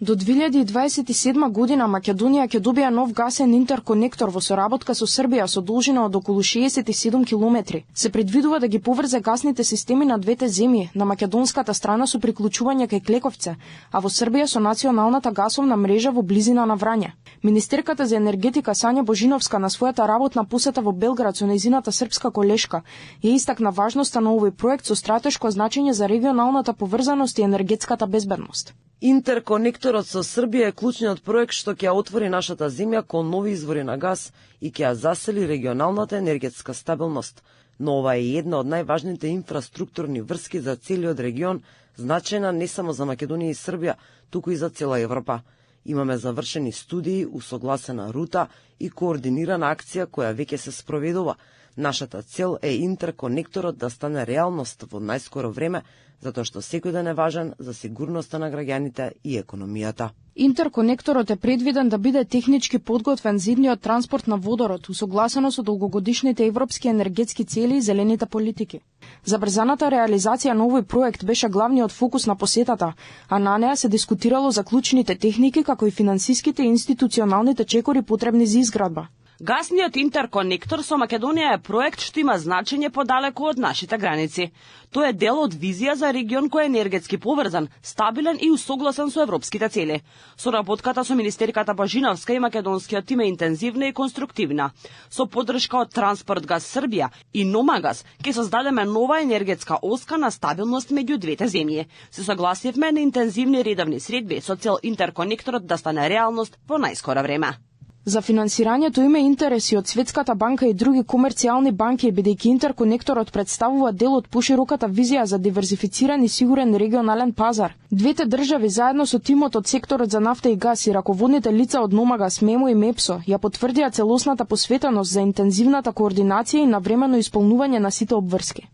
До 2027 година Македонија ќе добија нов гасен интерконектор во соработка со Србија со должина од околу 67 километри. Се предвидува да ги поврзе гасните системи на двете земји, на македонската страна со приклучување кај Клековце, а во Србија со националната гасовна мрежа во близина на Врање. Министерката за енергетика Сања Божиновска на својата работна посета во Белград со нејзината српска колешка ја истакна важноста на овој проект со стратешко значење за регионалната поврзаност и енергетската безбедност. Интерконекторот со Србија е клучниот проект што ќе отвори нашата земја кон нови извори на газ и ќе ја засили регионалната енергетска стабилност. Но ова е една од најважните инфраструктурни врски за целиот регион, значајна не само за Македонија и Србија, туку и за цела Европа. Имаме завршени студии, усогласена рута и координирана акција која веќе се спроведува. Нашата цел е интерконекторот да стане реалност во најскоро време, затоа што секој ден е важен за сигурноста на граѓаните и економијата. Интерконекторот е предвиден да биде технички подготвен за идниот транспорт на водород, усогласено со долгогодишните европски енергетски цели и зелените политики. Забрзаната реализација на овој проект беше главниот фокус на посетата, а на неа се дискутирало за клучните техники како и финансиските и институционалните чекори потребни за изградба. Гасниот интерконектор со Македонија е проект што има значење подалеку од нашите граници. Тој е дел од визија за регион кој е енергетски поврзан, стабилен и усогласен со европските цели. Соработката со министерката Божиновска и македонскиот тим е интензивна и конструктивна. Со поддршка од Транспорт Газ Србија и Номагаз ќе создадеме нова енергетска оска на стабилност меѓу двете земји. Се согласивме на интензивни редовни средби со цел интерконекторот да стане реалност во најскоро време. За финансирањето има интереси од Светската банка и други комерцијални банки, бидејќи интерконекторот представува дел од пошироката визија за диверзифициран и сигурен регионален пазар. Двете држави заедно со тимот од секторот за нафта и газ и раководните лица од Номагаз, Мемо и Мепсо ја потврдија целосната посветеност за интензивната координација и навремено исполнување на сите обврски.